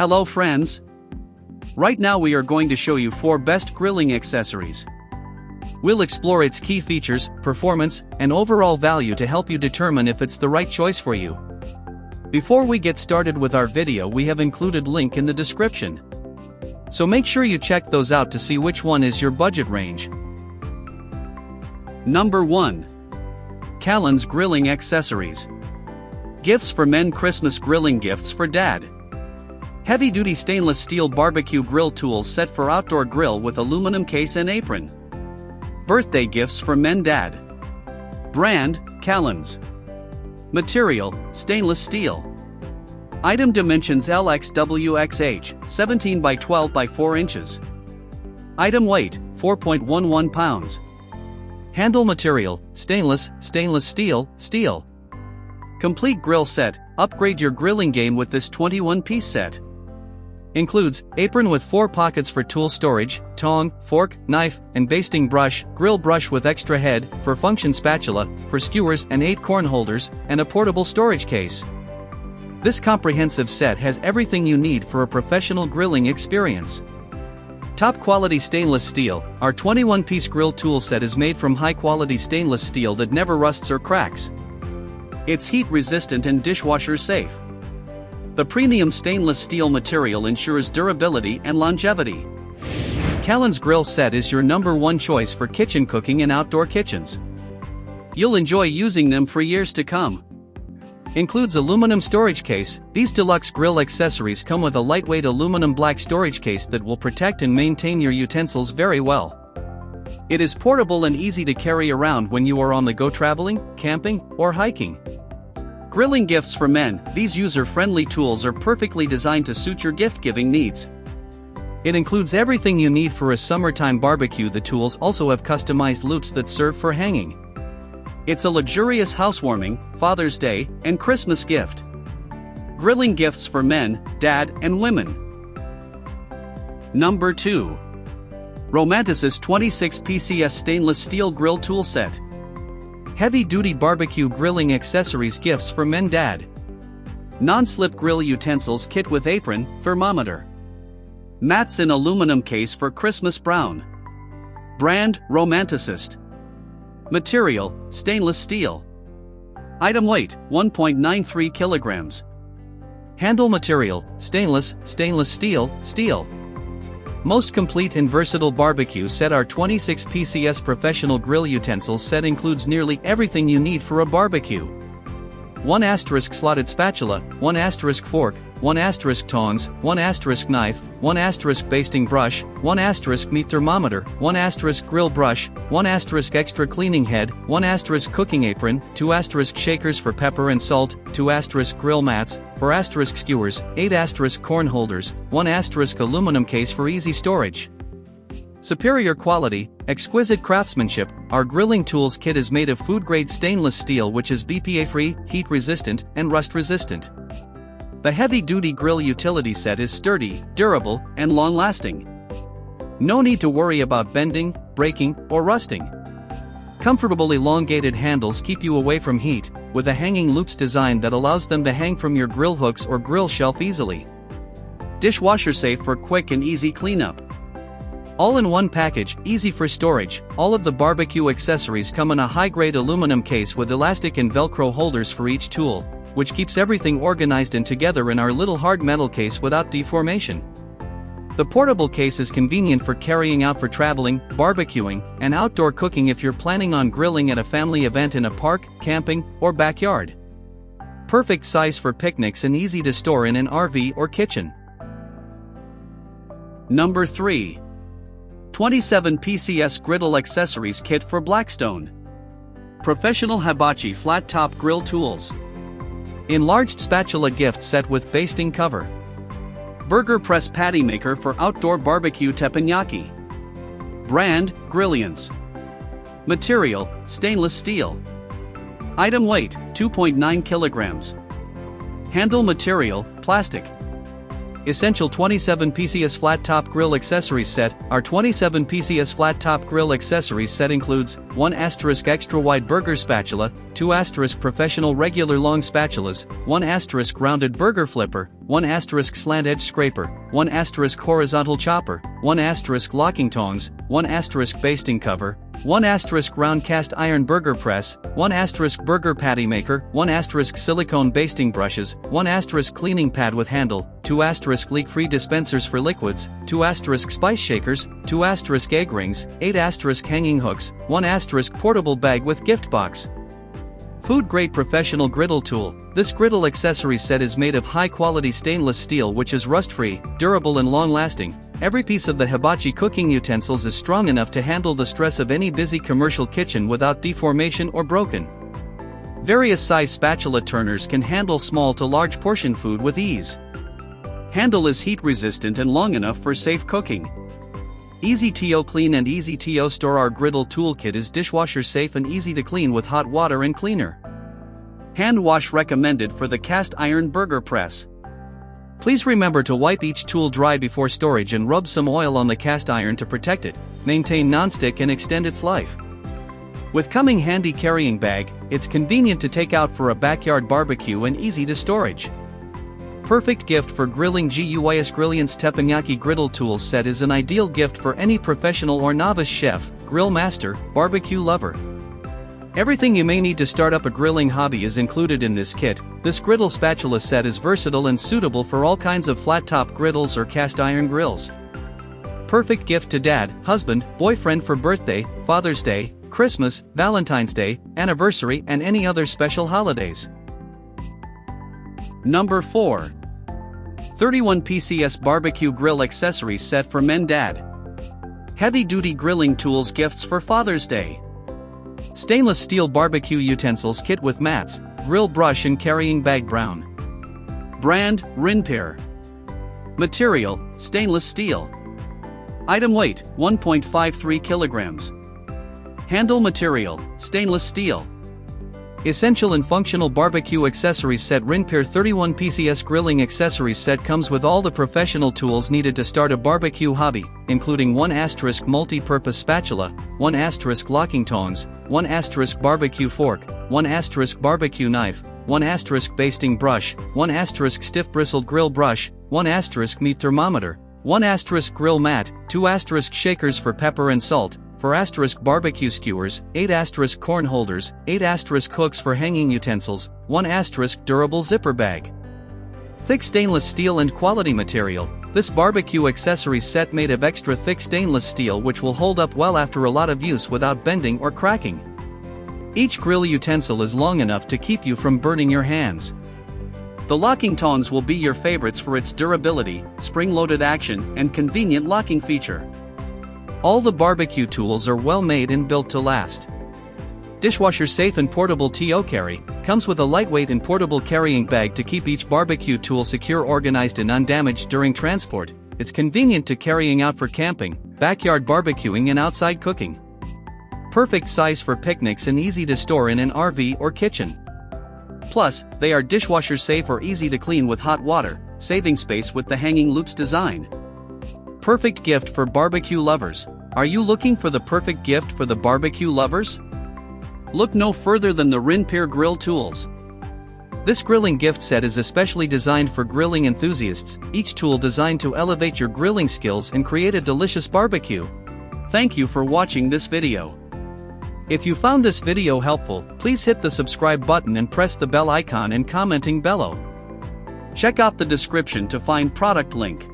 Hello friends! Right now we are going to show you 4 best grilling accessories. We'll explore its key features, performance, and overall value to help you determine if it's the right choice for you. Before we get started with our video, we have included link in the description. So make sure you check those out to see which one is your budget range. Number 1. Kaluns Grilling Accessories. Gifts for men. Christmas grilling gifts for dad. Heavy-duty stainless steel barbecue grill tools set for outdoor grill with aluminum case and apron. Birthday gifts for men. Dad. Brand, Kaluns. Material, stainless steel. Item dimensions LXWXH, 17 by 12 by 4 inches. Item weight, 4.11 pounds. Handle material, stainless steel, steel. Complete grill set. Upgrade your grilling game with this 21-piece set. Includes apron with 4 pockets for tool storage, tong, fork, knife, and basting brush, grill brush with extra head, for function spatula, for skewers and 8 corn holders, and a portable storage case. This comprehensive set has everything you need for a professional grilling experience. Top quality stainless steel. Our 21-piece grill tool set is made from high-quality stainless steel that never rusts or cracks. It's heat resistant and dishwasher safe. The premium stainless steel material ensures durability and longevity. Kaluns grill set is your number 1 choice for kitchen cooking and outdoor kitchens. You'll enjoy using them for years to come. Includes aluminum storage case. These deluxe grill accessories come with a lightweight aluminum black storage case that will protect and maintain your utensils very well. It is portable and easy to carry around when you are on the go traveling, camping, or hiking. Grilling gifts for men. These user-friendly tools are perfectly designed to suit your gift-giving needs. It includes everything you need for a summertime barbecue. The tools also have customized loops that serve for hanging. It's a luxurious housewarming, Father's Day, and Christmas gift. Grilling gifts for men, dad, and women. Number 2. ROMANTICIST 26 PCS Stainless Steel Grill Tool Set. Heavy-duty barbecue grilling accessories gifts for men. Dad. Non-slip grill utensils kit with apron, thermometer. Mats in aluminum case for Christmas brown. Brand, ROMANTICIST. Material, stainless steel. Item weight, 1.93 kilograms. Handle material, stainless steel, steel. Most complete and versatile barbecue set. Our 26 PCS professional grill utensils set includes nearly everything you need for a barbecue. 1 * slotted spatula, 1 * fork, 1 * tongs, 1 * knife, 1 * basting brush, 1 * meat thermometer, 1 * grill brush, 1 * extra cleaning head, 1 * cooking apron, 2 * shakers for pepper and salt, 2 * grill mats, 4 * skewers, 8 * corn holders, 1 * aluminum case for easy storage. Superior quality, exquisite craftsmanship. Our grilling tools kit is made of food-grade stainless steel which is BPA-free, heat-resistant, and rust-resistant. The heavy-duty grill utility set is sturdy, durable, and long-lasting. No need to worry about bending, breaking, or rusting. Comfortable elongated handles keep you away from heat, with a hanging loops design that allows them to hang from your grill hooks or grill shelf easily. Dishwasher safe for quick and easy cleanup. All in one package, easy for storage. All of the barbecue accessories come in a high-grade aluminum case with elastic and Velcro holders for each tool, which keeps everything organized and together in our little hard metal case without deformation. The portable case is convenient for carrying out for traveling, barbecuing, and outdoor cooking if you're planning on grilling at a family event in a park, camping, or backyard. Perfect size for picnics and easy to store in an RV or kitchen. Number 3. 27 PCS Griddle Accessories Kit for Blackstone. Professional hibachi flat-top grill tools. Enlarged spatula gift set with basting cover. Burger press patty maker for outdoor barbecue teppanyaki. Brand, Grillians. Material, stainless steel. Item weight, 2.9 kilograms. Handle material, plastic. Essential 27 PCS Flat Top Grill Accessories Set. Our 27 PCS Flat Top Grill Accessories Set includes 1 extra wide burger spatula, 2 professional regular long spatulas, 1 rounded burger flipper, 1 slant edge scraper, 1 horizontal chopper, 1 locking tongs, 1 basting cover, 1 round cast iron burger press, 1 burger patty maker, 1 silicone basting brushes, 1 cleaning pad with handle, 2 leak-free dispensers for liquids, 2 spice shakers, 2 egg rings, 8 hanging hooks, 1 portable bag with gift box. Food-grade professional griddle tool. This griddle accessory set is made of high-quality stainless steel which is rust-free, durable and long-lasting. Every piece of the hibachi cooking utensils is strong enough to handle the stress of any busy commercial kitchen without deformation or broken. Various size spatula turners can handle small to large portion food with ease. Handle is heat-resistant and long enough for safe cooking. Easy to clean and easy to store. Our griddle toolkit is dishwasher safe and easy to clean with hot water and cleaner. Hand wash recommended for the cast iron burger press. Please remember to wipe each tool dry before storage and rub some oil on the cast iron to protect it, maintain non-stick and extend its life. With coming handy carrying bag, it's convenient to take out for a backyard barbecue and easy to storage. Perfect gift for grilling. GUIS Grillians Teppanyaki Griddle Tools Set is an ideal gift for any professional or novice chef, grill master, barbecue lover. Everything you may need to start up a grilling hobby is included in this kit. This griddle spatula set is versatile and suitable for all kinds of flat-top griddles or cast iron grills. Perfect gift to dad, husband, boyfriend for birthday, Father's Day, Christmas, Valentine's Day, anniversary and any other special holidays. Number 4. 31 PCS Barbecue Grill Accessories Set for Men. Dad. Heavy-duty grilling tools gifts for Father's Day. Stainless steel barbecue utensils kit with mats, grill brush and carrying bag. Brown. Brand, Rinpir. Material, stainless steel. Item weight, 1.53 kilograms. Handle material, stainless steel. Essential and functional barbecue accessories set. Rinpir 31 PCS Grilling Accessories Set comes with all the professional tools needed to start a barbecue hobby, including 1 multi-purpose spatula, 1 locking tongs, 1 barbecue fork, 1 barbecue knife, 1 basting brush, 1 stiff bristled grill brush, 1 meat thermometer, 1 grill mat, 2 shakers for pepper and salt, 4 barbecue skewers, 8 corn holders, 8 hooks for hanging utensils, 1 durable zipper bag. Thick stainless steel and quality material. This barbecue accessories set made of extra thick stainless steel which will hold up well after a lot of use without bending or cracking. Each grill utensil is long enough to keep you from burning your hands. The locking tongs will be your favorites for its durability, spring-loaded action, and convenient locking feature. All the barbecue tools are well made and built to last. Dishwasher safe and portable to carry, comes with a lightweight and portable carrying bag to keep each barbecue tool secure, organized and undamaged during transport. It's convenient to carrying out for camping, backyard barbecuing and outside cooking. Perfect size for picnics and easy to store in an RV or kitchen. Plus, they are dishwasher safe or easy to clean with hot water, saving space with the hanging loops design. Perfect gift for barbecue lovers. Are you looking for the perfect gift for the barbecue lovers? Look no further than the Rinpir grill tools. This grilling gift set is especially designed for grilling enthusiasts, each tool designed to elevate your grilling skills and create a delicious barbecue. Thank you for watching this video. If you found this video helpful, please hit the subscribe button and press the bell icon and commenting below. Check out the description to find product link.